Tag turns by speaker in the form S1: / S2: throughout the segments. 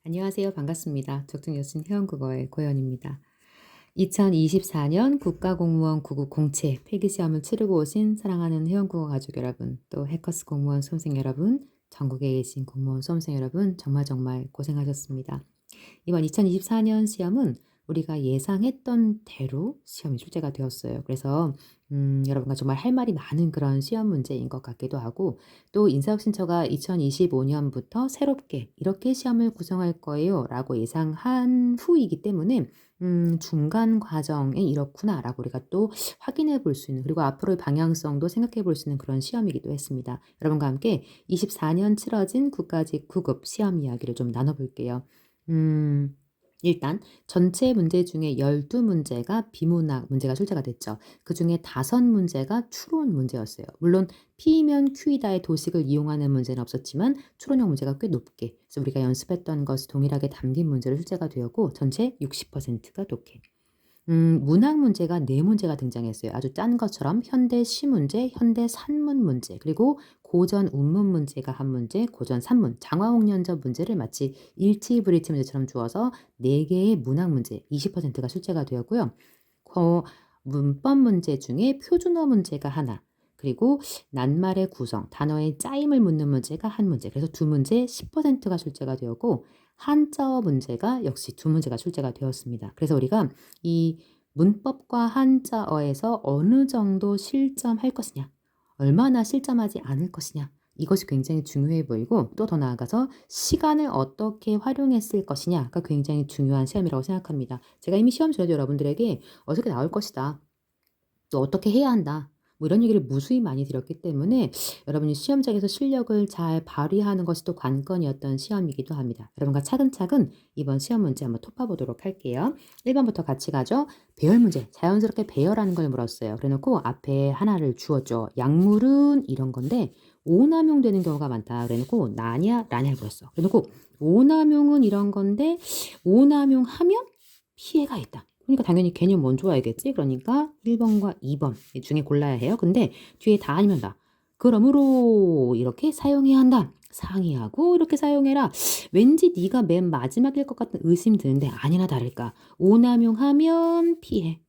S1: 안녕하세요. 반갑습니다. 적중여신 회원국어의 고현입니다. 2024년 국가공무원 9907 필기시험을 치르고 오신 사랑하는 회원국어 가족 여러분, 또 해커스 공무원 수험생 여러분, 전국에 계신 공무원 수험생 여러분 정말 고생하셨습니다. 이번 2024년 시험은 우리가 예상했던 대로 시험이 출제가 되었어요. 그래서 여러분과 정말 할 말이 많은 그런 시험 문제인 것 같기도 하고, 또 인사혁신처가 2025년부터 새롭게 이렇게 시험을 구성할 거예요 라고 예상한 후이기 때문에 중간 과정에 이렇구나 라고 우리가 또 확인해 볼 수 있는, 그리고 앞으로의 방향성도 생각해 볼 수 있는 그런 시험이기도 했습니다. 여러분과 함께 24년 치러진 국가직 9급 시험 이야기를 좀 나눠볼게요. 일단 전체 문제 중에 12문제가 비문학 문제가 출제가 됐죠. 그중에 5문제가 추론 문제였어요. 물론 P면 Q이다의 도식을 이용하는 문제는 없었지만 추론형 문제가 꽤 높게, 그래서 우리가 연습했던 것이 동일하게 담긴 문제로 출제가 되었고 전체 60%가 독해. 문학 문제가 4문제가 등장했어요. 아주 짠 것처럼 현대 시 문제, 현대 산문 문제, 그리고 고전 운문 문제가 1문제, 고전 산문, 장화홍련전 문제를 마치 일치브리치 문제처럼 주어서 4개의 문학 문제 20%가 출제가 되었고요. 문법 문제 중에 표준어 문제가 하나, 그리고 낱말의 구성, 단어의 짜임을 묻는 문제가 1문제, 그래서 2문제 10%가 출제가 되었고, 한자어 문제가 역시 2문제가 출제가 되었습니다. 그래서 우리가 이 문법과 한자어에서 어느 정도 실점할 것이냐, 얼마나 실점하지 않을 것이냐, 이것이 굉장히 중요해 보이고, 또 더 나아가서 시간을 어떻게 활용했을 것이냐가 굉장히 중요한 시험이라고 생각합니다. 제가 이미 시험 전에도 여러분들에게 어떻게 나올 것이다, 또 어떻게 해야 한다, 뭐 이런 얘기를 무수히 많이 드렸기 때문에 여러분이 시험장에서 실력을 잘 발휘하는 것이 또 관건이었던 시험이기도 합니다. 여러분과 차근차근 이번 시험 문제 한번 톱봐보도록 할게요. 1번부터 같이 가죠. 배열 문제, 자연스럽게 배열하는 걸 물었어요. 그래놓고 앞에 하나를 주었죠. 약물은 이런 건데 오남용되는 경우가 많다. 그래놓고 나냐 라냐를 물었어. 그래놓고 오남용은 이런 건데 오남용하면 피해가 있다. 그러니까 당연히 개념 먼저 와야겠지. 그러니까 1번과 2번 이 중에 골라야 해요. 근데 뒤에 다 아니면 다. 그러므로 이렇게 사용해야 한다. 상의하고 이렇게 사용해라. 왠지 네가 맨 마지막일 것 같은 의심 드는데 아니나 다를까. 오남용하면 피해.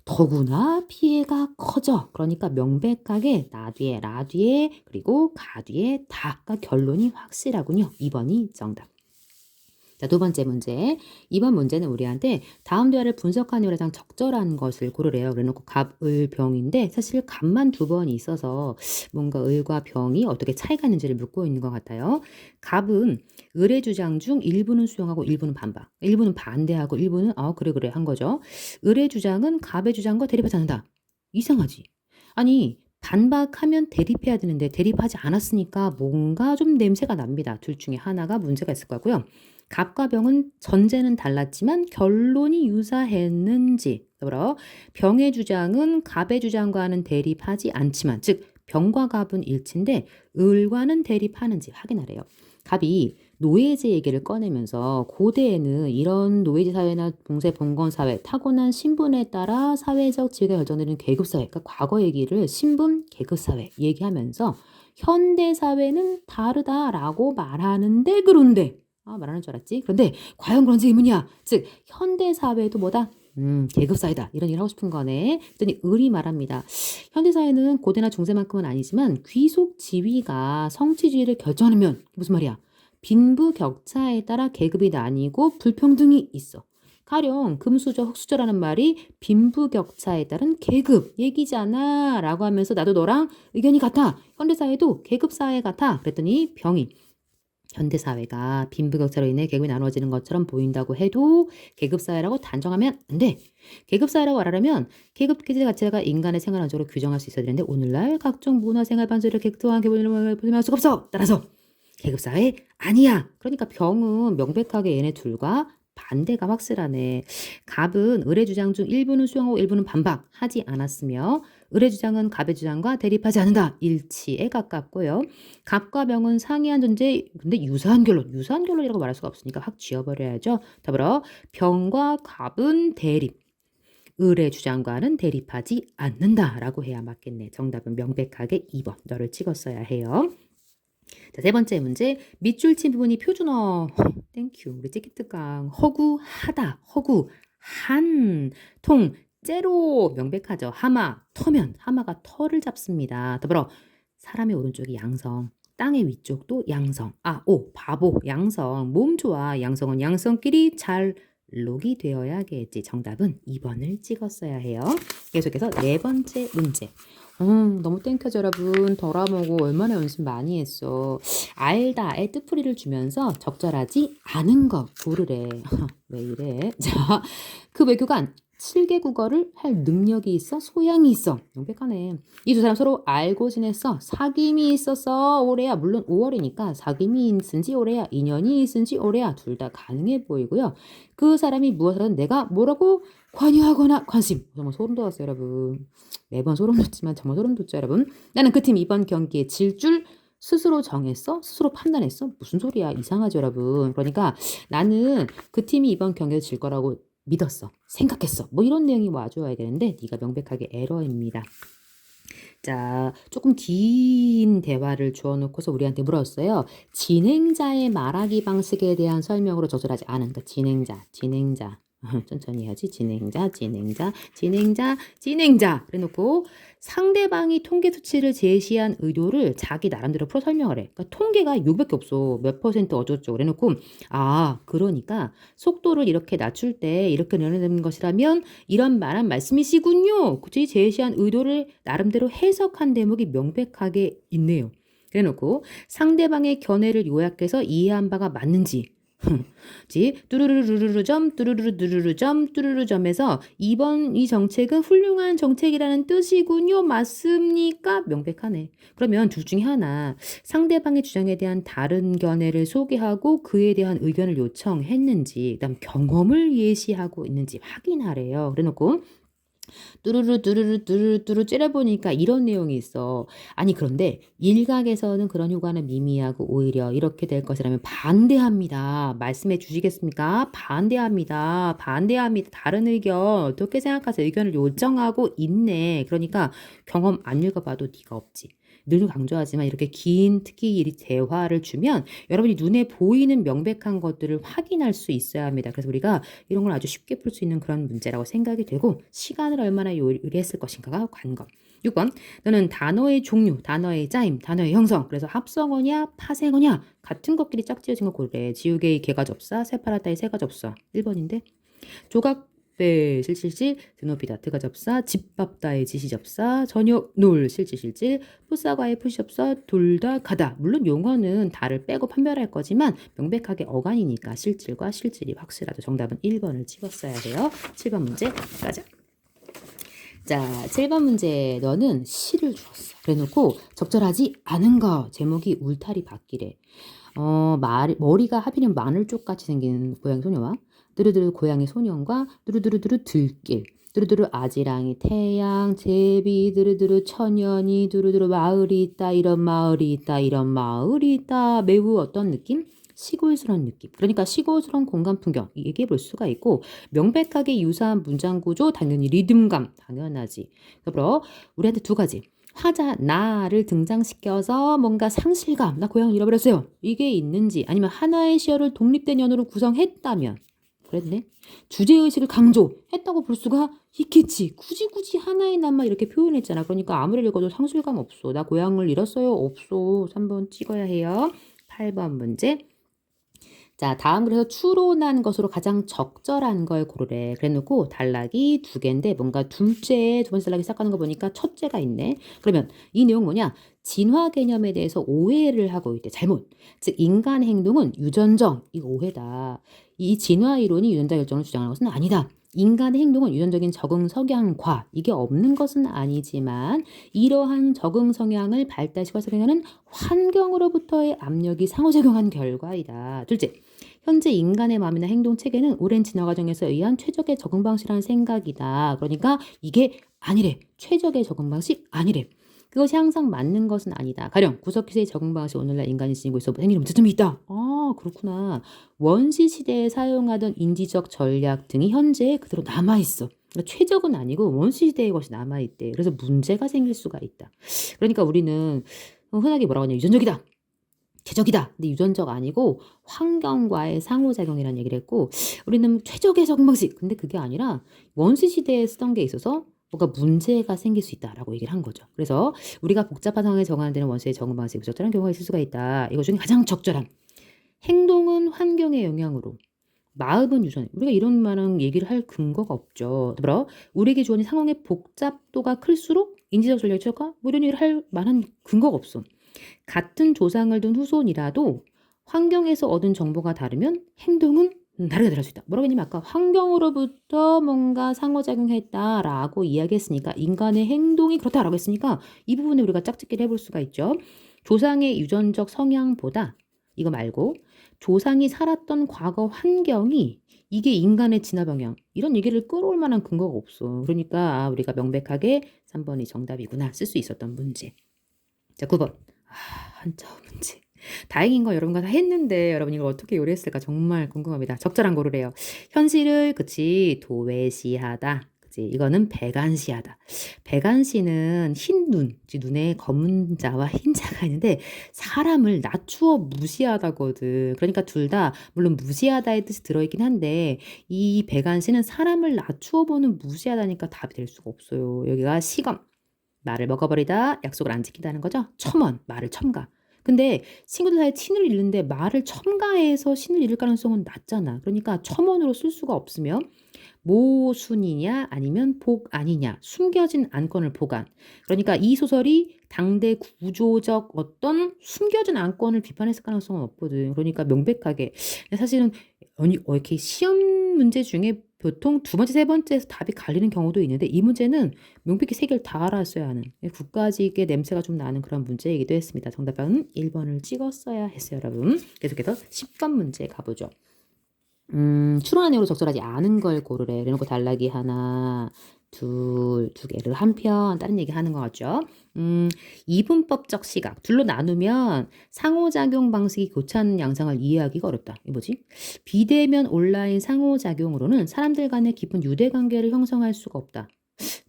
S1: 더구나 피해가 커져. 그러니까 명백하게 나 뒤에 라 뒤에 그리고 가 뒤에 다가 결론이 확실하군요. 2번이 정답. 자, 2번째 문제. 2번 문제는 우리한테 다음 대화를 분석하는 데 가장 적절한 것을 고르래요. 그래놓고 갑, 을, 병인데 사실 갑만 2번이 있어서 뭔가 을과 병이 어떻게 차이가 있는지를 묻고 있는 것 같아요. 갑은 을의 주장 중 일부는 수용하고 일부는 반박. 일부는 반대하고 일부는 그래 한 거죠. 을의 주장은 갑의 주장과 대립하지 않는다. 이상하지? 아니 반박하면 대립해야 되는데 대립하지 않았으니까 뭔가 좀 냄새가 납니다. 둘 중에 하나가 문제가 있을 거고요. 갑과 병은 전제는 달랐지만 결론이 유사했는지, 더불어 병의 주장은 갑의 주장과는 대립하지 않지만, 즉 병과 갑은 일치인데 을과는 대립하는지 확인하래요. 갑이 노예제 얘기를 꺼내면서 고대에는 이런 노예제 사회나 봉쇄 봉건 사회, 타고난 신분에 따라 사회적 지위가 결정되는 계급 사회, 그러니까 과거 얘기를 신분 계급 사회 얘기하면서 현대 사회는 다르다라고 말하는데, 그런데 말하는 줄 알았지? 그런데 과연 그런지 의문이야. 즉 현대 사회도 뭐다? 계급 사회다. 이런 일을 하고 싶은 거네. 그랬더니 을이 말합니다. 현대 사회는 고대나 중세만큼은 아니지만 귀속 지위가 성취지위를 결정하면 무슨 말이야? 빈부격차에 따라 계급이 나뉘고 불평등이 있어. 가령 금수저, 흑수저라는 말이 빈부격차에 따른 계급 얘기잖아 라고 하면서 나도 너랑 의견이 같아. 현대사회도 계급사회 같아. 그랬더니 병이 현대사회가 빈부격차로 인해 계급이 나누어지는 것처럼 보인다고 해도 계급사회라고 단정하면 안 돼. 계급사회라고 말하려면 계급 기질 자체가 인간의 생활 안쪽으로 규정할 수 있어야 되는데 오늘날 각종 문화생활 반수를 객도한 계급을 보존할 수가 없어. 따라서 계급사회 아니야. 그러니까 병은 명백하게 얘네 둘과 반대가 확실하네. 갑은 을의 주장 중 일부는 수용하고 일부는 반박하지 않았으며 을의 주장은 갑의 주장과 대립하지 않는다. 일치에 가깝고요. 갑과 병은 상이한 존재, 근데 유사한 결론이라고 말할 수가 없으니까 확 지워버려야죠. 더불어 병과 갑은 대립, 을의 주장과는 대립하지 않는다라고 해야 맞겠네. 정답은 명백하게 2번. 너를 찍었어야 해요. 자, 세 번째 문제. 밑줄 친 부분이 표준어. 땡큐. 우리 찌끼뜨강. 허구하다. 허구한. 통. 째로 명백하죠. 하마. 터면. 하마가 털을 잡습니다. 더불어 사람의 오른쪽이 양성. 땅의 위쪽도 양성. 오. 바보. 양성. 몸 좋아. 양성은 양성끼리 잘 록이 되어야겠지. 정답은 2번을 찍었어야 해요. 계속해서 네 번째 문제. 너무 땡큐죠, 여러분. 덜어먹고 얼마나 연습 많이 했어. 알다의 뜻풀이를 주면서 적절하지 않은 거 고르래. 왜 이래? 자, 그 외교관 7개 국어를 할 능력이 있어? 소양이 있어? 명백하네. 이 두 사람 서로 알고 지냈어? 사귐이 있었어? 올해야. 물론 5월이니까 사귐이 있은 지 올해야. 인연이 있은 지 올해야. 둘 다 가능해 보이고요. 그 사람이 무엇을 하든 내가 뭐라고? 관여하거나 관심. 정말 소름 돋았어요, 여러분. 매번 소름 돋지만 정말 소름 돋죠, 여러분. 나는 그 팀 이번 경기에 질 줄 스스로 정했어? 스스로 판단했어? 무슨 소리야? 이상하죠, 여러분. 그러니까 나는 그 팀이 이번 경기에 질 거라고 믿었어. 생각했어. 뭐 이런 내용이 와줘야 되는데 네가 명백하게 에러입니다. 자, 조금 긴 대화를 주어놓고서 우리한테 물었어요. 진행자의 말하기 방식에 대한 설명으로 적절하지 않은, 그러니까 진행자. 천천히 해야지. 진행자. 그래놓고 상대방이 통계 수치를 제시한 의도를 자기 나름대로 풀어 설명을 해. 그러니까 통계가 이거밖에 없어. 몇 퍼센트 어쩌고 그래놓고 그러니까 속도를 이렇게 낮출 때 이렇게 내려내는 것이라면 이런 말한 말씀이시군요. 그치? 제시한 의도를 나름대로 해석한 대목이 명백하게 있네요. 그래놓고 상대방의 견해를 요약해서 이해한 바가 맞는지 뚜루루루루점 이번 이 정책은 훌륭한 정책이라는 뜻이군요. 맞습니까? 명백하네. 그러면 둘 중에 하나 상대방의 주장에 대한 다른 견해를 소개하고 그에 대한 의견을 요청했는지 그다음 경험을 예시하고 있는지 확인하래요. 그래놓고 뚜루루 째려보니까 이런 내용이 있어. 아니 그런데 일각에서는 그런 효과는 미미하고 오히려 이렇게 될 것이라면 반대합니다. 말씀해 주시겠습니까? 반대합니다. 다른 의견 어떻게 생각하세요? 의견을 요청하고 있네. 그러니까 경험 안 읽어봐도 네가 없지. 늘 강조하지만 이렇게 긴 특히 이 대화를 주면 여러분이 눈에 보이는 명백한 것들을 확인할 수 있어야 합니다. 그래서 우리가 이런 걸 아주 쉽게 풀 수 있는 그런 문제라고 생각이 되고 시간을 얼마나 요리했을 것인가가 관건. 6번 너는 단어의 종류, 단어의 짜임, 단어의 형성 그래서 합성어냐 파생어냐 같은 것끼리 짝지어진 거 고르래. 지우개의 개가 접사, 새파랗다의 새가 접사 1번인데 조각배 실질실 드높이다 트가 접사 집밥다의 지시 접사 저녁 놀 실질실질 풋사과의 풋이 접사 돌다 가다. 물론 용어는 다를 빼고 판별할 거지만 명백하게 어간이니까 실질과 실질이 확실하죠. 정답은 1번을 찍었어야 돼요. 7번 문제 가자. 자, 7번 문제 너는 시를 주었어. 그래놓고 적절하지 않은 거 제목이 울타리 받기래. 머리가 하필이면 마늘 쪽같이 생긴 고양이 소녀와 두루두루 고양이 소년과 두루두루두루 들길 두루두루 아지랑이 태양 제비 두루두루 천연이 두루두루 마을이 있다 이런 마을이 있다 매우 어떤 느낌? 시골스러운 느낌. 그러니까 시골스러운 공간 풍경 얘기해 볼 수가 있고 명백하게 유사한 문장 구조 당연히 리듬감 당연하지. 그러므로 우리한테 두 가지. 화자 나를 등장시켜서 뭔가 상실감 나 고향을 잃어버렸어요. 이게 있는지 아니면 하나의 시어를 독립된 연어로 구성했다면 그랬네. 주제의식을 강조했다고 볼 수가 있겠지. 굳이 하나의 나만 이렇게 표현했잖아. 그러니까 아무리 읽어도 상실감 없어. 나 고향을 잃었어요. 없어. 3번 찍어야 해요. 8번 문제. 자, 다음 그래서 추론한 것으로 가장 적절한 걸 고르래. 그래놓고 단락이 두 개인데 뭔가 둘째 두 번째 단락이 시작하는 거 보니까 첫째가 있네. 그러면 이 내용 뭐냐? 진화 개념에 대해서 오해를 하고 있대. 잘못. 즉 인간 행동은 유전적. 이거 오해다. 이 진화 이론이 유전자 결정을 주장하는 것은 아니다. 인간의 행동은 유전적인 적응 성향과 이게 없는 것은 아니지만 이러한 적응 성향을 발달시켜 성향하는 환경으로부터의 압력이 상호작용한 결과이다. 둘째, 현재 인간의 마음이나 행동 체계는 오랜 진화 과정에서 의한 최적의 적응 방식이라는 생각이다. 그러니까 이게 아니래. 최적의 적응 방식 아니래. 그것이 항상 맞는 것은 아니다. 가령 구석기세의 적응 방식 오늘날 인간이 지니고 있어 생기는 문제점이 있다. 그렇구나. 원시 시대에 사용하던 인지적 전략 등이 현재 그대로 남아있어. 그러니까 최적은 아니고 원시 시대의 것이 남아있대. 그래서 문제가 생길 수가 있다. 그러니까 우리는 흔하게 뭐라고 하냐. 유전적이다. 최적이다. 근데 유전적 아니고 환경과의 상호작용이라는 얘기를 했고 우리는 최적의 적응 방식. 근데 그게 아니라 원시 시대에 쓰던 게 있어서 뭔가 문제가 생길 수 있다라고 얘기를 한 거죠. 그래서 우리가 복잡한 상황에 적응하는 데는 원시의 적응 방식이 부적절한 경우가 있을 수가 있다. 이것 중에 가장 적절한 행동은 환경의 영향으로 마음은 유전. 우리가 이런 말은 얘기를 할 근거가 없죠. 더불어 우리에게 주어진 상황의 복잡도가 클수록 인지적 전략이 최적화 뭐 이런 얘기를 할 만한 근거가 없어. 같은 조상을 둔 후손이라도 환경에서 얻은 정보가 다르면 행동은 다르게 될 수 있다. 뭐라고 했냐면 아까 환경으로부터 뭔가 상호작용했다라고 이야기했으니까 인간의 행동이 그렇다라고 했으니까 이 부분에 우리가 짝짓기를 해볼 수가 있죠. 조상의 유전적 성향보다 이거 말고 조상이 살았던 과거 환경이 이게 인간의 진화 방향 이런 얘기를 끌어올 만한 근거가 없어. 그러니까 우리가 명백하게 3번이 정답이구나 쓸 수 있었던 문제. 자, 9번. 한자 문제. 다행인 건 여러분과 다 했는데 여러분 이걸 어떻게 요리했을까 정말 궁금합니다. 적절한 고르래요. 현실을 그치 도외시하다. 그치 이거는 백안시하다. 백안시는 흰 눈, 눈에 검은 자와 흰 자가 있는데 사람을 낮추어 무시하다거든. 그러니까 둘 다 물론 무시하다의 뜻이 들어있긴 한데 이 백안시는 사람을 낮추어 보는 무시하다니까 답이 될 수가 없어요. 여기가 시검. 말을 먹어버리다, 약속을 안 지킨다는 거죠. 첨언, 말을 첨가. 근데 친구들 사이에 친을 잃는데 말을 첨가해서 신을 잃을 가능성은 낮잖아. 그러니까 첨언으로 쓸 수가 없으면 모순이냐 아니면 복 아니냐 숨겨진 안건을 보관. 그러니까 이 소설이 당대 구조적 어떤 숨겨진 안건을 비판했을 가능성은 없거든. 그러니까 명백하게 사실은 이렇게 시험 문제 중에 보통 두 번째, 세 번째에서 답이 갈리는 경우도 있는데 이 문제는 명백히 세 개를 다 알았어야 하는 국가직의 냄새가 좀 나는 그런 문제이기도 했습니다. 정답은 1번을 찍었어야 했어요, 여러분. 계속해서 10번 문제 가보죠. 추론한 내용으로 적절하지 않은 걸 고르래. 그래놓고 단락이 하나, 두 개를 한편 다른 얘기 하는 거 같죠? 이분법적 시각 둘로 나누면 상호작용 방식이 교차하는 양상을 이해하기가 어렵다. 이 뭐지? 비대면 온라인 상호작용으로는 사람들 간의 깊은 유대관계를 형성할 수가 없다.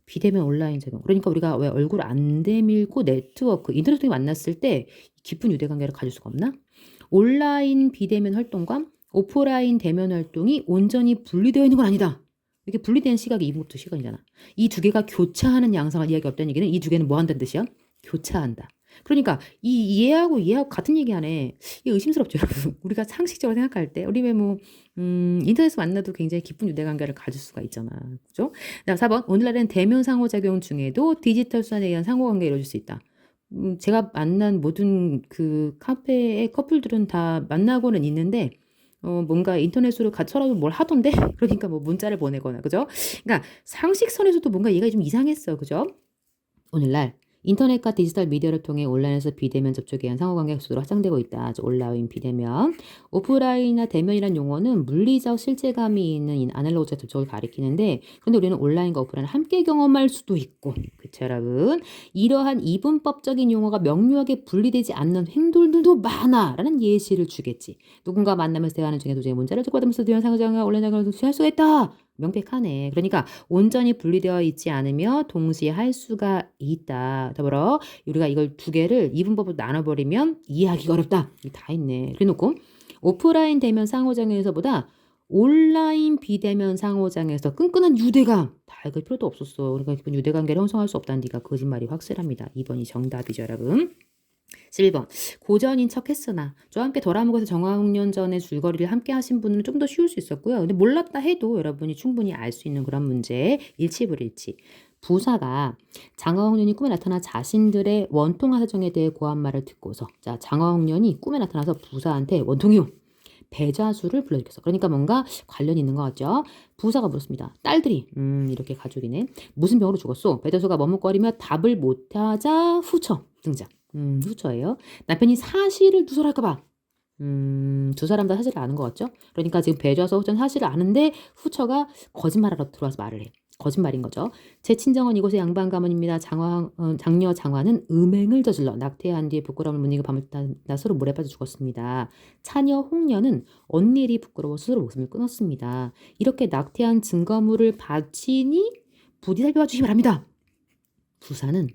S1: 비대면 온라인 작용. 그러니까 우리가 왜 얼굴 안 내밀고 네트워크, 인터넷 통해 만났을 때 깊은 유대관계를 가질 수가 없나? 온라인 비대면 활동과 오프라인 대면 활동이 온전히 분리되어 있는 건 아니다. 이게 분리된 시각이 이분법적 시각이잖아. 이 두 개가 교차하는 양상을 이해하기 없다는 얘기는 이 두 개는 뭐 한다는 뜻이야? 교차한다. 그러니까 이 얘하고 같은 얘기하네. 이게 의심스럽죠, 여러분. 우리가 상식적으로 생각할 때 우리 왜 뭐 인터넷에서 만나도 굉장히 깊은 유대관계를 가질 수가 있잖아. 그죠? 자, 4번. 오늘날엔 대면 상호작용 중에도 디지털 수단에 의한 상호관계가 이루어질 수 있다. 제가 만난 모든 그 카페의 커플들은 다 만나고는 있는데 뭔가 인터넷으로 서로 뭘 하던데? 그러니까 뭐 문자를 보내거나, 그죠? 그러니까 상식선에서도 뭔가 얘가 좀 이상했어, 그죠? 오늘날 인터넷과 디지털 미디어를 통해 온라인에서 비대면 접촉에 의한 상호관계 속도로 확장되고 있다. 온라인 비대면. 오프라인이나 대면이란 용어는 물리적 실제감이 있는 아날로그적 접촉을 가리키는데 근데 우리는 온라인과 오프라인을 함께 경험할 수도 있고 그쵸 여러분? 이러한 이분법적인 용어가 명료하게 분리되지 않는 행동들도 많아 라는 예시를 주겠지. 누군가 만나면서 대화하는 중에 도중에 문자를 주고받으면서 대화 상호작용과 온라인 작용을 취할 수가 있다. 명백하네. 그러니까 온전히 분리되어 있지 않으며 동시에 할 수가 있다. 더불어 우리가 이걸 두 개를 이분법으로 나눠버리면 이해하기가 어렵다. 다 있네. 그래놓고 오프라인 대면 상호작용에서보다 온라인 비대면 상호작용에서 끈끈한 유대감 다 읽을 필요도 없었어. 그러니까 기본 유대관계를 형성할 수 없다는 네가 거짓말이 확실합니다. 2번이 정답이죠, 여러분. 11번. 고전인 척 했으나 저와 함께 덜아먹어서 정화홍련 전에 줄거리를 함께 하신 분은 좀 더 쉬울 수 있었고요. 근데 몰랐다 해도 여러분이 충분히 알 수 있는 그런 문제. 일치불일치. 부사가 장화홍련이 꿈에 나타나 자신들의 원통한 사정에 대해 고한 말을 듣고서 자 장화홍련이 꿈에 나타나서 부사한테 원통이요. 배자수를 불러일으켰어. 그러니까 뭔가 관련이 있는 것 같죠. 부사가 물었습니다. 딸들이 이렇게 가족이네. 무슨 병으로 죽었어? 배자수가 머뭇거리며 답을 못하자 후처 등장. 후처예요. 남편이 사실을 누설할까봐. 두 사람 다 사실을 아는 것 같죠? 그러니까 지금 배자수 후처는 사실을 아는데 후처가 거짓말하러 들어와서 말을 해. 거짓말인 거죠. 제 친정은 이곳의 양반 가문입니다. 장녀 장화는 음행을 저질러 낙태한 뒤에 부끄러움을 못 이겨 밤을 다 스스로 물에 빠져 죽었습니다. 차녀 홍녀는 언니일이 부끄러워 스스로 목숨을 끊었습니다. 이렇게 낙태한 증거물을 바치니 부디 살펴봐 주시기 바랍니다. 부사는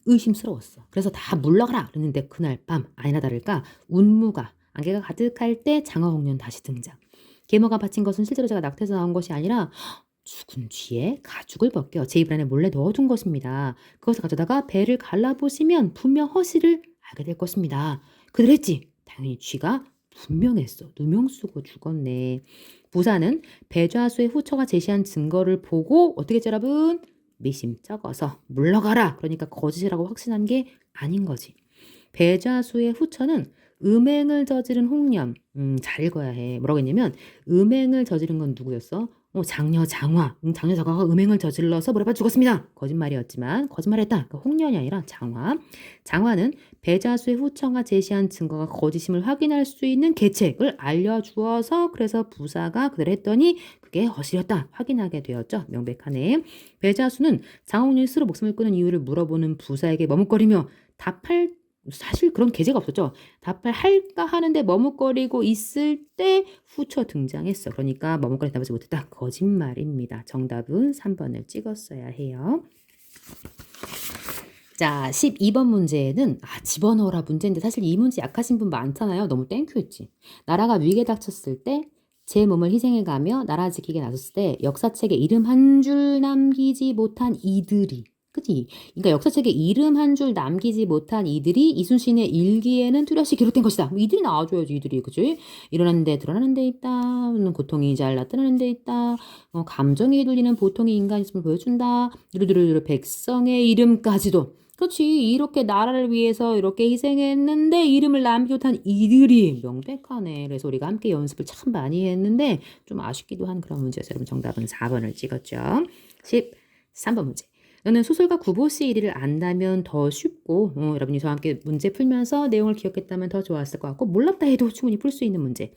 S1: 의심스러웠어. 그래서 다 물러가라 그랬는데 그날 밤 아니나 다를까 운무가 안개가 가득할 때 장화홍련 다시 등장. 계모가 바친 것은 실제로 제가 낙태에서 나온 것이 아니라 죽은 뒤에 가죽을 벗겨 제 입 안에 몰래 넣어둔 것입니다. 그것을 가져다가 배를 갈라보시면 분명 허실을 알게 될 것입니다. 그들 했지. 당연히 쥐가 분명했어. 누명 쓰고 죽었네. 부사는 배좌수의 후처가 제시한 증거를 보고 어떻게 했죠, 여러분? 미심쩍어서 물러가라. 그러니까 거짓이라고 확신한 게 아닌 거지. 배좌수의 후처는 음행을 저지른 홍련. 잘 읽어야 해. 뭐라고 했냐면 음행을 저지른 건 누구였어? 장녀 장화. 장녀 장화가 음행을 저질러서 물에 빠져 죽었습니다. 거짓말이었지만 거짓말했다. 그러니까 홍련이 아니라 장화. 장화는 배좌수의 후처가 제시한 증거가 거짓임을 확인할 수 있는 계책을 알려주어서 그래서 부사가 그대로 했더니 그게 허실이었다. 확인하게 되었죠. 명백하네. 배좌수는 장홍련이 스스로 목숨을 끊은 이유를 물어보는 부사에게 머뭇거리며 답할 사실 그런 계제가 없었죠. 답을 할까 하는데 머뭇거리고 있을 때 후처 등장했어. 그러니까 머뭇거리 답하지 못했다. 거짓말입니다. 정답은 3번을 찍었어야 해요. 자, 12번 문제는 집어넣어라 문제인데 사실 이 문제 약하신 분 많잖아요. 너무 땡큐했지. 나라가 위기에 닥쳤을 때 제 몸을 희생해가며 나라 지키게 나섰을 때 역사책에 이름 한 줄 남기지 못한 이들이 그치? 그러니까 역사책에 이름 한 줄 남기지 못한 이들이 이순신의 일기에는 뚜렷이 기록된 것이다. 뭐 이들이 나와줘야지 이들이 그치? 일어나는 데 드러나는 데 있다. 고통이 잘 나타나는 데 있다. 감정이 들리는 보통의 인간 있음을 보여준다. 이르르르 백성의 이름까지도 그렇지. 이렇게 나라를 위해서 이렇게 희생했는데 이름을 남기지 못한 이들이 명백하네. 그래서 우리가 함께 연습을 참 많이 했는데 좀 아쉽기도 한 그런 문제였어요. 여러분 정답은 4번을 찍었죠. 13번 문제. 너는 소설가 구보씨 일기를 안다면 더 쉽고 여러분이 저와 함께 문제 풀면서 내용을 기억했다면 더 좋았을 것 같고 몰랐다 해도 충분히 풀 수 있는 문제.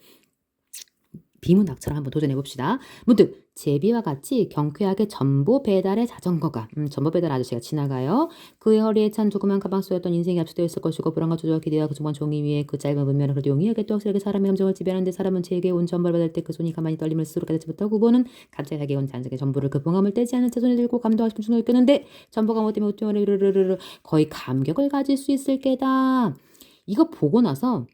S1: 비문학처럼 한번 도전해봅시다. 문득 제비와 같이 경쾌하게 전보 배달의 자전거가 전보 배달 아저씨가 지나가요. 그의 허리에 찬 조그만 가방 속였던 인생이 압축되어 있을 것이고 불안과 조조와 기대와 그 조그만 종이 위에 그 짧은 문면을 그래도 용이하게 또 확실하게 사람의 감정을 지배하는데 사람은 제게 온 전보를 받을 때 그 손이 가만히 떨림을 스스로 깨닫지 못하고 구보는 갑자기 온 잔뜩의 전보를 그 봉함을 떼지 않은 채 손에 들고 감동하고 싶은 순간을 끄는데 전보가 뭐 때문에 우쭈르르르 거의 감격을 가질 수 있을 게다. 이거 보고 나서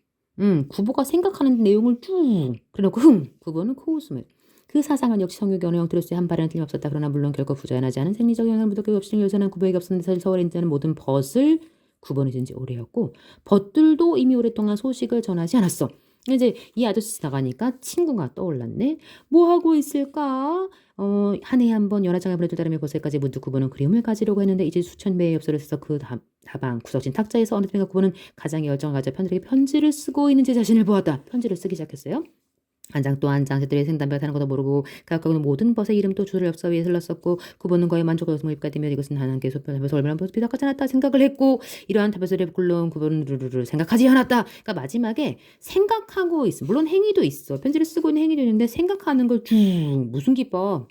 S1: 구보가 생각하는 내용을 쭉 그래놓고 구보는 코웃음을 그 사상은 역시 성욕의 어느 형태로서의 한 발에는 틀림없었다. 그러나 물론 결코 부자연하지 않은 생리적 영향을 무섭게 없이는 요새는 구보에게 없었는데 사실 서울에 있는 모든 벗을 구보는 진지 오래였고 벗들도 이미 오랫동안 소식을 전하지 않았어. 이제 이 아저씨 지나가니까 친구가 떠올랐네. 뭐 하고 있을까? 한 해에 한 번 연화장을 보내줄 따름의 곳에까지 문득 구보는 그리움을 가지려고 했는데 이제 수천 배의 엽서를 써서 그 다방 구석진 탁자에서 어느 때인가 구보는 가장의 열정을 가져 편들에게 편지를 쓰고 있는 제 자신을 보았다. 편지를 쓰기 시작했어요. 한 장 또 한 장 제들의 생담배가 타는 것도 모르고 각각은 모든 벗의 이름 또 주를 엽서 위에 슬렀었고 구보는 거에 만족과 웃음을 입가되며 이것은 하나님께 소편하면서 얼마나 비답하지 않았다 생각을 했고 이러한 답에서를 굴러온 구보는 루루루 생각하지 않았다. 그러니까 마지막에 생각하고 있어. 물론 행위도 있어. 편지를 쓰고 있는 행위도 있는데 생각하는 걸 쭉 무슨 기법?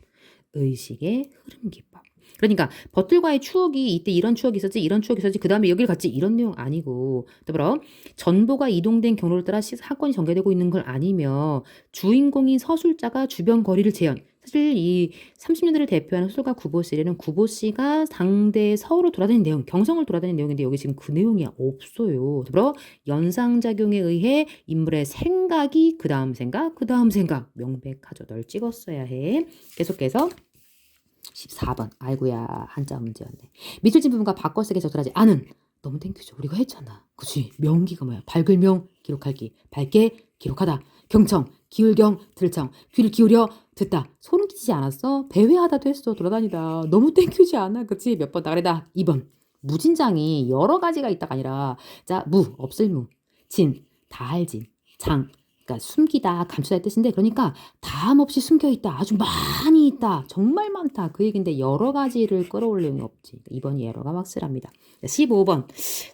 S1: 의식의 흐름 기법. 그러니까 벗들과의 추억이 이때 이런 추억이 있었지 이런 추억이 있었지 그 다음에 여기를 갔지 이런 내용 아니고 더불어 전보가 이동된 경로를 따라 사건이 전개되고 있는 걸 아니며 주인공인 서술자가 주변 거리를 재현 사실 이 30년대를 대표하는 소설가 구보씨는 구보씨가 당대 서울을 돌아다니는 내용 경성을 돌아다니는 내용인데 여기 지금 그 내용이 없어요. 더불어 연상작용에 의해 인물의 생각이 그 다음 생각 명백하죠. 널 찍었어야 해. 계속해서 14번. 아이고야 한자 문제였네. 밑줄 친 부분과 바꿔 쓰기 적절하지 않은 너무 땡큐죠. 우리가 했잖아. 그치? 명기가 뭐야? 밝을 명 기록할기. 밝게 기록하다. 경청 기울경 들청 귀를 기울여 듣다. 소름 끼치지 않았어? 배회하다도 했어. 돌아다니다. 너무 땡큐지 않아? 그치? 몇 번 나가래다. 2번. 무진장이 여러 가지가 있다가 아니라 자, 없을 무. 진, 다할 진. 장, 그러니까 숨기다, 감추다의 뜻인데 그러니까 다함 없이 숨겨 있다. 아주 많이 있다. 정말 많다. 그 얘기인데 여러 가지를 끌어올 내용이 없지. 2번이 에러가 확실합니다. 15번.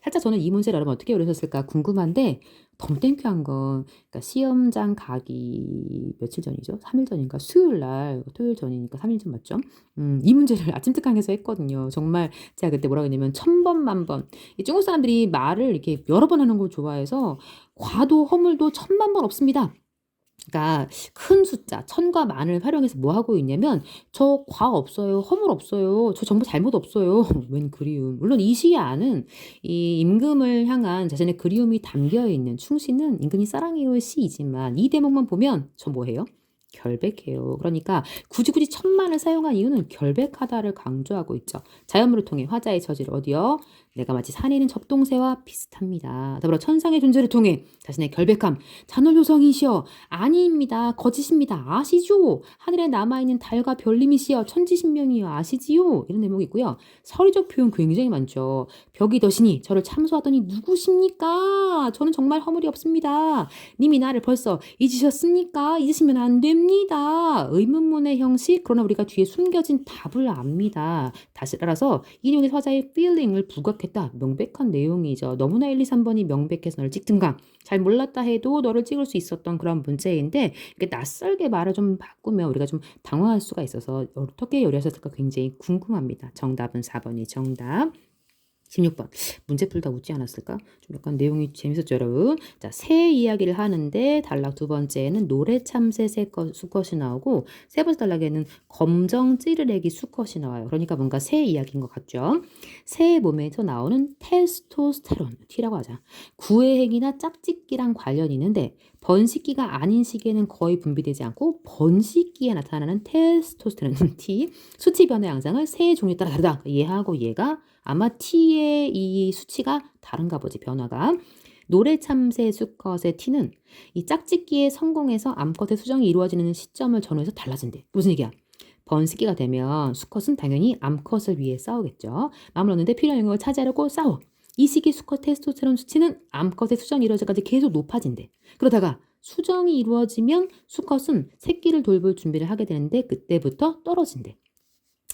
S1: 살짝 저는 이 문제를 여러분 어떻게 오르셨을까 궁금한데 너무 땡큐한 건 그러니까 시험장 가기 며칠 전이죠? 3일 전인가? 수요일 날 토요일 전이니까 3일 전 맞죠? 이 문제를 아침 특강에서 했거든요. 정말 제가 그때 뭐라고 했냐면 1000번 만번 이 중국 사람들이 말을 이렇게 여러 번 하는 걸 좋아해서 과도 허물도 1000만 번 없습니다. 그러니까 큰 숫자, 천과 만을 활용해서 뭐 하고 있냐면 저 과 없어요. 허물 없어요. 저 정보 잘못 없어요. 웬 그리움. 물론 이 시의 안은 이 임금을 향한 자신의 그리움이 담겨 있는 충시는 임금이 사랑해요의 시이지만 이 대목만 보면 저 뭐해요? 결백해요. 그러니까 굳이 천만을 사용한 이유는 결백하다를 강조하고 있죠. 자연물을 통해 화자의 처지를 어디요? 내가 마치 산에 있는 접동새와 비슷합니다. 더불어 천상의 존재를 통해 자신의 결백함, 잔홀효성이시여 아니입니다. 거짓입니다. 아시죠? 하늘에 남아있는 달과 별님이시여 천지신명이여 아시지요? 이런 대목이 있고요. 서리적 표현 굉장히 많죠. 벽이 더시니 저를 참소하더니 누구십니까? 저는 정말 허물이 없습니다. 님이 나를 벌써 잊으셨습니까? 잊으시면 안 됩니다. 의문문의 형식, 그러나 우리가 뒤에 숨겨진 답을 압니다. 다시 따라서 이 내용의 화자의 feeling을 부각했다. 명백한 내용이죠. 너무나 1, 2, 3번이 명백해서 너를 찍든가 잘 몰랐다 해도 너를 찍을 수 있었던 그런 문제인데 이게 낯설게 말을 좀 바꾸면 우리가 좀 당황할 수가 있어서 어떻게 요리하셨을까 굉장히 궁금합니다. 정답은 4번이 정답. 16번 문제 풀다 웃지 않았을까? 좀 약간 내용이 재밌었죠 여러분. 자, 새 이야기를 하는데 단락 두 번째에는 노래 참새 수컷이 나오고 세 번째 단락에는 검정 찌르레기 수컷이 나와요. 그러니까 뭔가 새 이야기인 것 같죠. 새의 몸에서 나오는 테스토스테론 T라고 하자. 구애행이나 짝짓기랑 관련이 있는데 번식기가 아닌 시기에는 거의 분비되지 않고 번식기에 나타나는 테스토스테론 T 수치 변화 양상을 새의 종류에 따라 다르다. 얘하고 얘가 아마 T의 이 수치가 다른가 보지, 변화가. 노래 참새 수컷의 T는 이 짝짓기에 성공해서 암컷의 수정이 이루어지는 시점을 전후해서 달라진대. 무슨 얘기야? 번식기가 되면 수컷은 당연히 암컷을 위해 싸우겠죠. 마음을 얻는데 필요한 영역을 차지하려고 싸워. 이 시기 수컷 테스토스테론 수치는 암컷의 수정이 이루어질 때까지 계속 높아진대. 그러다가 수정이 이루어지면 수컷은 새끼를 돌볼 준비를 하게 되는데 그때부터 떨어진대.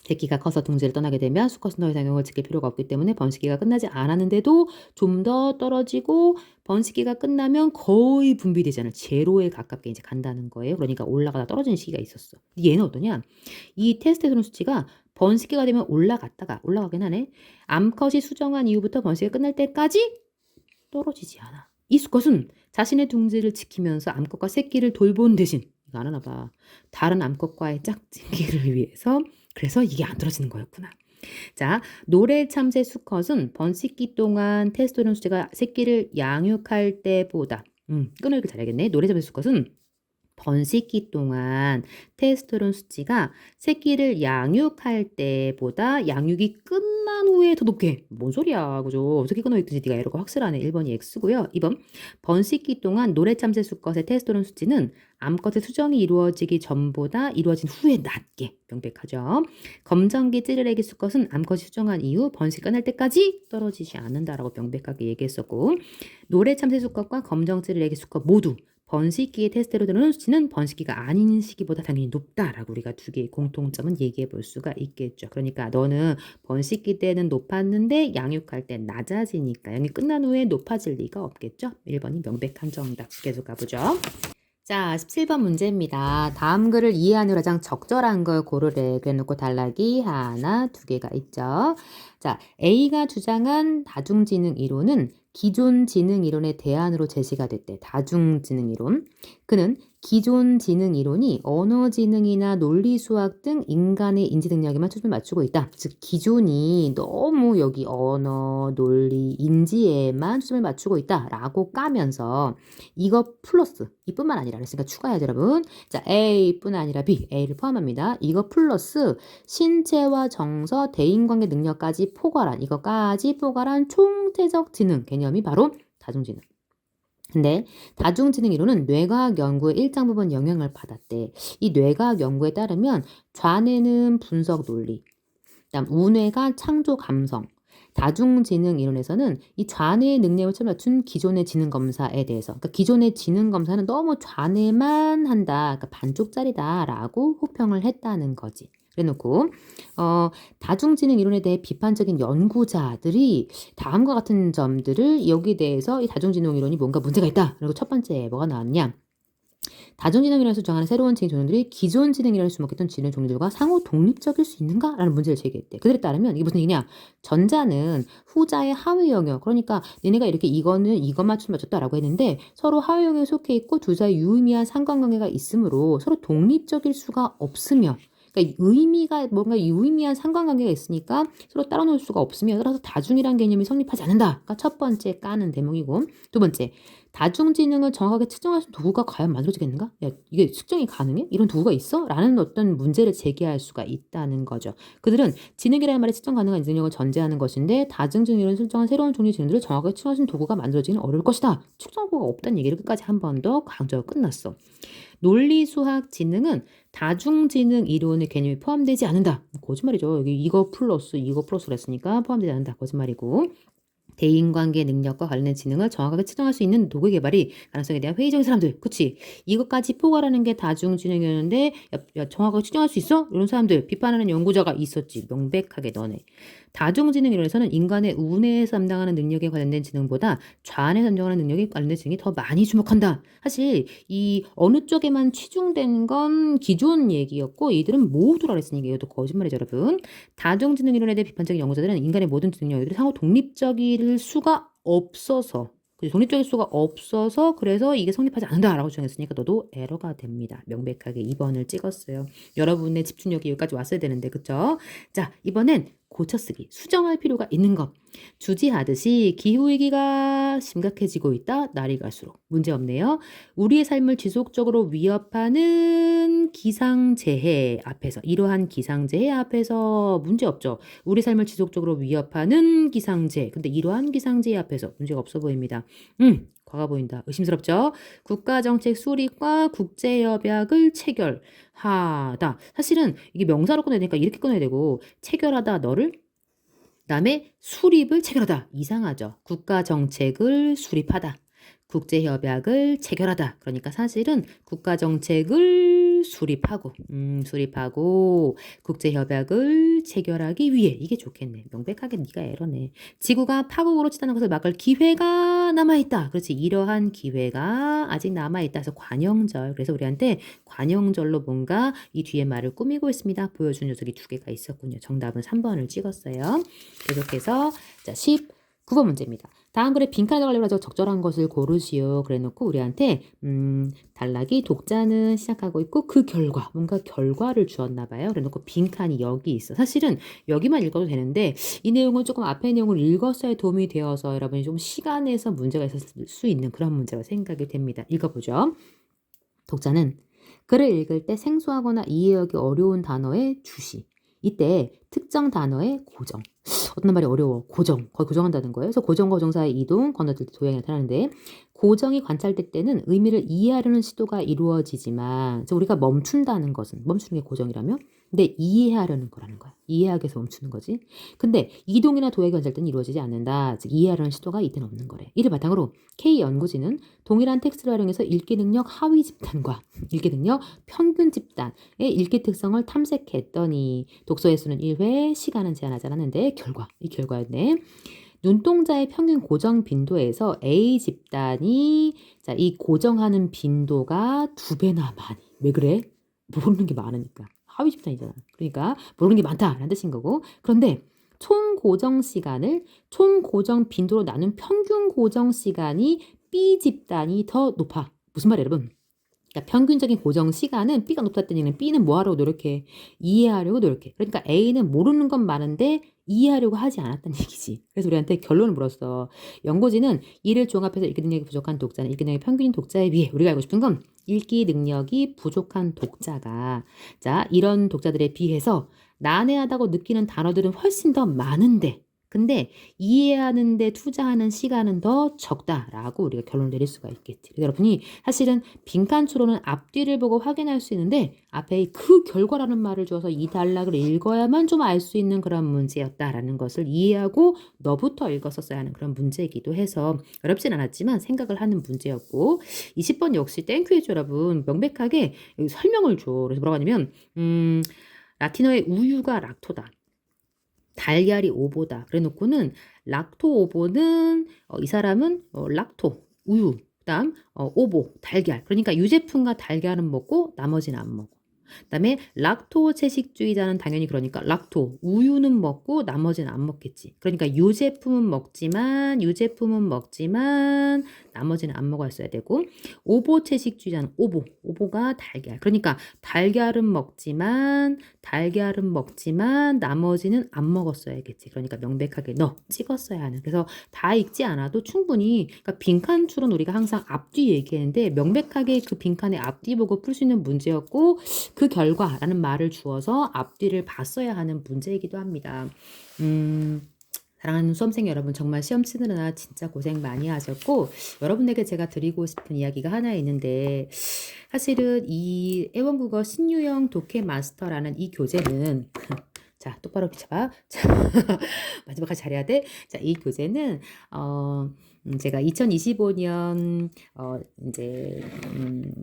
S1: 새끼가 커서 둥지를 떠나게 되면 수컷은 더 이상 영역을 지킬 필요가 없기 때문에 번식기가 끝나지 않았는데도 좀 더 떨어지고 번식기가 끝나면 거의 분비되잖아. 제로에 가깝게 이제 간다는 거예요. 그러니까 올라가다 떨어지는 시기가 있었어. 얘는 어떠냐? 이 테스토스테론 수치가 번식기가 되면 올라가긴 하네. 암컷이 수정한 이후부터 번식기가 끝날 때까지 떨어지지 않아. 이 수컷은 자신의 둥지를 지키면서 암컷과 새끼를 돌본 대신 이거 안 하나 봐. 다른 암컷과의 짝짓기를 위해서 그래서 이게 안 떨어지는 거였구나. 자, 노래 참새 수컷은 번식기 동안 테스토스테론 수치가 새끼를 양육할 때보다 끊어읽기 잘하겠네. 노래 참새 수컷은 번식기 동안 테스토스테론 수치가 새끼를 양육할 때보다 양육이 끝난 후에 더 높게. 뭔 소리야, 그죠? 어떻게 끊어있든지 네가 이러고 확실하네. 1번이 X고요. 2번 번식기 동안 노래 참새 수컷의 테스토스테론 수치는 암컷의 수정이 이루어지기 전보다 이루어진 후에 낮게. 명백하죠. 검정기 찌르레기 수컷은 암컷이 수정한 이후 번식 끝날 때까지 떨어지지 않는다라고 명백하게 얘기했었고 노래 참새 수컷과 검정 찌르레기 수컷 모두 번식기의 테스토스테론 수치는 번식기가 아닌 시기보다 당연히 높다라고 우리가 두 개의 공통점은 얘기해 볼 수가 있겠죠. 그러니까 너는 번식기 때는 높았는데 양육할 때 낮아지니까 양육 끝난 후에 높아질 리가 없겠죠. 1번이 명백한 정답. 계속 가보죠. 자, 17번 문제입니다. 다음 글을 이해하는 가장 적절한 걸 고르래. 그래놓고 단락이 하나, 두 개가 있죠. 자, A가 주장한 다중지능 이론은 기존 지능 이론의 대안으로 제시가 됐대. 다중지능 이론. 그는 기존 지능 이론이 언어 지능이나 논리 수학 등 인간의 인지 능력에만 초점을 맞추고 있다. 즉 기존이 너무 여기 언어, 논리, 인지에만 초점을 맞추고 있다라고 까면서 이거 플러스 이뿐만 아니라 그랬으니까 추가해야죠, 여러분. 자, A뿐 아니라 B, A를 포함합니다. 이거 플러스 신체와 정서, 대인관계 능력까지 포괄한 이거까지 포괄한 총체적 지능 개념이 바로 다중지능. 근데 다중지능 이론은 뇌과학 연구의 일정 부분 영향을 받았대. 이 뇌과학 연구에 따르면 좌뇌는 분석 논리, 그다음 우뇌가 창조 감성, 다중지능 이론에서는 이 좌뇌의 능력을 맞춘 기존의 지능 검사에 대해서, 그러니까 기존의 지능 검사는 너무 좌뇌만 한다, 그러니까 반쪽짜리다라고 호평을 했다는 거지. 그래놓고 다중지능 이론에 대해 비판적인 연구자들이 다음과 같은 점들을 여기에 대해서 이 다중지능 이론이 뭔가 문제가 있다. 그리고 첫 번째 뭐가 나왔냐? 다중지능이라서 주장하는 새로운 지능 종류들이 기존 지능이라고 주목했던 지능 종류들과 상호 독립적일 수 있는가? 라는 문제를 제기했대. 그들에 따르면 이게 무슨 얘기냐? 전자는 후자의 하위 영역, 그러니까 얘네가 이렇게 이거는 이것 맞췄다라고 했는데 서로 하위 영역에 속해 있고 둘 사이 유의미한 상관관계가 있으므로 서로 독립적일 수가 없으며, 그러니까 의미가 뭔가 유의미한 상관관계가 있으니까 서로 따로 놓을 수가 없으며, 따라서 다중이란 개념이 성립하지 않는다. 그러니까 첫 번째 까는 대목이고, 두 번째, 다중지능을 정확하게 측정할 수 있는 도구가 과연 만들어지겠는가? 야, 이게 측정이 가능해? 이런 도구가 있어? 라는 어떤 문제를 제기할 수가 있다는 거죠. 그들은 지능이라는 말이 측정 가능한 능력을 전제하는 것인데 다중지능을 설정한 새로운 종류의 지능들을 정확하게 측정할 수 있는 도구가 만들어지기는 어려울 것이다. 측정 도구가 없다는 얘기를 끝까지 한 번 더 강조하고 끝났어. 논리수학 지능은 다중지능 이론의 개념이 포함되지 않는다. 거짓말이죠. 여기 이거 플러스를 했으니까 포함되지 않는다. 거짓말이고. 대인관계 능력과 관련된 지능을 정확하게 측정할 수 있는 도구 개발이 가능성에 대한 회의적인 사람들. 그치? 이것까지 포괄하는 게 다중지능이었는데 야, 정확하게 측정할 수 있어? 이런 사람들 비판하는 연구자가 있었지. 명백하게 너네. 다중지능 이론에서는 인간의 우뇌에서 담당하는 능력에 관련된 지능보다 좌뇌에서 담당하는 능력에 관련된 지능이 더 많이 주목한다. 사실 이 어느 쪽에만 치중된 건 기존 얘기였고 이들은 모두라 그랬으니까 이것도 거짓말이죠, 여러분. 다중지능 이론에 대해 비판적인 연구자들은 인간의 모든 능력들이 상호 독립적일 수가 없어서, 독립적일 수가 없어서 그래서 이게 성립하지 않는다라고 주장했으니까 너도 에러가 됩니다. 명백하게 2번을 찍었어요. 여러분의 집중력이 여기까지 왔어야 되는데, 그쵸? 자, 이번엔 고쳐쓰기, 수정할 필요가 있는 것. 주지하듯이 기후위기가 심각해지고 있다. 날이 갈수록. 문제없네요. 우리의 삶을 지속적으로 위협하는 기상재해 앞에서, 이러한 기상재해 앞에서 문제없죠. 우리 삶을 지속적으로 위협하는 기상재해. 근데 이러한 기상재해 앞에서 문제가 없어 보입니다. 과가 보인다. 의심스럽죠? 국가정책 수립과 국제협약을 체결하다. 사실은 이게 명사로 꺼내야 되니까 이렇게 꺼내야 되고, 체결하다 너를, 그다음에 수립을 체결하다. 이상하죠. 국가정책을 수립하다. 국제협약을 체결하다. 그러니까 사실은 국가정책을 수립하고 국제협약을 체결하기 위해, 이게 좋겠네. 명백하게 네가 에러네. 지구가 파국으로 치닫는 것을 막을 기회가 남아있다. 그렇지. 이러한 기회가 아직 남아있다. 그래서 관형절. 그래서 우리한테 관형절로 뭔가 이 뒤에 말을 꾸미고 있습니다. 보여준 녀석이 두 개가 있었군요. 정답은 3번을 찍었어요. 계속해서 자 19번 문제입니다. 다음 글에 빈칸에 들어가려고 적절한 것을 고르시오. 그래놓고 우리한테 단락이 독자는 시작하고 있고 그 결과, 뭔가 결과를 주었나 봐요. 그래놓고 빈칸이 여기 있어. 사실은 여기만 읽어도 되는데 이 내용은 조금 앞의 내용을 읽었어야 도움이 되어서 여러분이 좀 시간에서 문제가 있었을 수 있는 그런 문제가 생각이 됩니다. 읽어보죠. 독자는 글을 읽을 때 생소하거나 이해하기 어려운 단어의 주시, 이때 특정 단어의 고정, 어떤 말이 어려워, 고정, 거의 고정한다는 거예요. 그래서 고정과 고정 사이 이동, 건너뛸 때 도형이 나타나는데 고정이 관찰될 때는 의미를 이해하려는 시도가 이루어지지만, 우리가 멈춘다는 것은, 멈추는 게 고정이라며? 근데 이해하려는 거라는 거야. 이해하기 위해서 멈추는 거지. 근데 이동이나 도형이 관찰될 때는 이루어지지 않는다. 즉 이해하려는 시도가 이때는 없는 거래. 이를 바탕으로 K 연구진은 동일한 텍스트를 활용해서 읽기 능력 하위 집단과 읽기 능력 평균 집단의 읽기 특성을 탐색했더니 독서 횟수는 1회, 시간은 제한하지 않았는데 이 결과였네. 눈동자의 평균 고정 빈도에서 A 집단이 자, 이 고정하는 빈도가 2배나 많이. 왜 그래? 모르는 게 많으니까. 하위 집단이잖아. 그러니까 모르는 게 많다라는 뜻인 거고. 그런데 총 고정 시간을 총 고정 빈도로 나눈 평균 고정 시간이 B 집단이 더 높아. 무슨 말이에요, 여러분? 그러니까 평균적인 고정 시간은 B가 높다는 얘기는 B는 뭐 하려고 노력해? 이해하려고 노력해. 그러니까 A는 모르는 건 많은데 이해하려고 하지 않았다는 얘기지. 그래서 우리한테 결론을 물었어. 연구진은 이를 종합해서 읽기 능력이 부족한 독자는 읽기 능력이 평균인 독자에 비해, 우리가 알고 싶은 건 읽기 능력이 부족한 독자가, 자, 이런 독자들에 비해서 난해하다고 느끼는 단어들은 훨씬 더 많은데, 근데 이해하는 데 투자하는 시간은 더 적다라고 우리가 결론을 내릴 수가 있겠지. 여러분이 사실은 빈칸추로는 앞뒤를 보고 확인할 수 있는데 앞에 그 결과라는 말을 줘서 이 단락을 읽어야만 좀 알 수 있는 그런 문제였다라는 것을 이해하고 너부터 읽었었어야 하는 그런 문제이기도 해서 어렵진 않았지만 생각을 하는 문제였고, 20번 역시 땡큐해줘. 여러분 명백하게 설명을 줘. 그래서 뭐라고 하냐면 라틴어의 우유가 락토다, 달걀이 오보다. 그래 놓고는 락토 오보는 이 사람은 락토 우유, 그다음 오보, 달걀. 그러니까 유제품과 달걀은 먹고 나머지는 안 먹어. 그다음에 락토 채식주의자는 당연히 그러니까 락토, 우유는 먹고 나머지는 안 먹겠지. 그러니까 유제품은 먹지만 나머지는 안 먹었어야 되고 오보 채식주의자는 오보가 달걀. 그러니까 달걀은 먹지만 나머지는 안 먹었어야겠지. 그러니까 명백하게 찍었어야 하는. 그래서 다 읽지 않아도 충분히 그러니까 빈칸 추론 우리가 항상 앞뒤 얘기했는데 명백하게 그 빈칸의 앞뒤 보고 풀 수 있는 문제였고 그 결과라는 말을 주어서 앞뒤를 봤어야 하는 문제이기도 합니다. 사랑하는 수험생 여러분 정말 시험 치느라 진짜 고생 많이 하셨고 여러분에게 제가 드리고 싶은 이야기가 하나 있는데 사실은 이 애원국어 신유형 독해 마스터라는 이 교재는 자 똑바로 비춰봐. 자, 마지막까지 잘해야 돼. 자, 이 교재는 제가 2025년 이제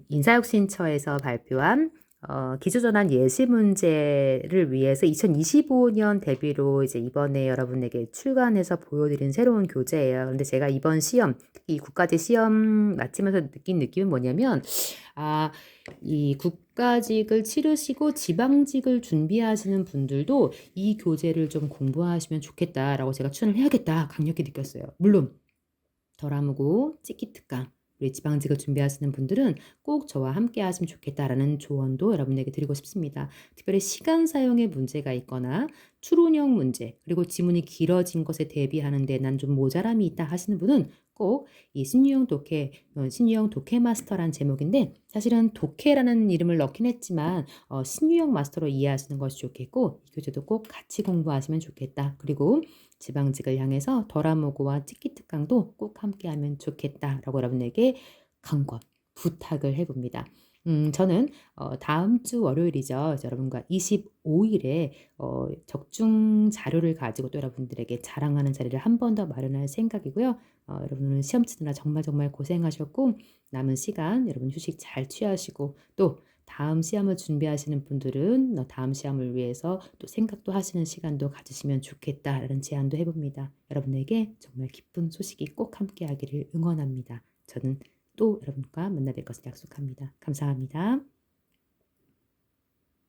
S1: 인사혁신처에서 발표한 기초전환 예시 문제를 위해서 2025년 대비로 이제 이번에 여러분에게 출간해서 보여드린 새로운 교재예요. 근데 제가 이번 시험, 이 국가직 시험 마치면서 느낀 느낌은 뭐냐면, 이 국가직을 치르시고 지방직을 준비하시는 분들도 이 교재를 좀 공부하시면 좋겠다라고 제가 추천을 해야겠다 강력히 느꼈어요. 물론 덜 아무고 찍기 특강 우리 지방직을 준비하시는 분들은 꼭 저와 함께 하시면 좋겠다라는 조언도 여러분에게 드리고 싶습니다. 특별히 시간 사용에 문제가 있거나 추론형 문제 그리고 지문이 길어진 것에 대비하는데 난 좀 모자람이 있다 하시는 분은 꼭 이 신유형 독해 마스터란 제목인데 사실은 독해라는 이름을 넣긴 했지만 신유형 마스터로 이해하시는 것이 좋겠고 이 교재도 꼭 같이 공부하시면 좋겠다. 그리고 지방직을 향해서 덜아모고와 찍기 특강도 꼭 함께하면 좋겠다라고 여러분에게 강권 부탁을 해봅니다. 저는 다음 주 월요일이죠. 여러분과 25일에 적중 자료를 가지고 또 여러분들에게 자랑하는 자리를 한 번 더 마련할 생각이고요. 여러분은 시험 치느라 정말 고생하셨고 남은 시간 여러분 휴식 잘 취하시고 또 다음 시험을 준비하시는 분들은 다음 시험을 위해서 또 생각도 하시는 시간도 가지시면 좋겠다라는 제안도 해봅니다. 여러분에게 정말 기쁜 소식이 꼭 함께하기를 응원합니다. 저는 또 여러분과 만나 뵐 것을 약속합니다. 감사합니다.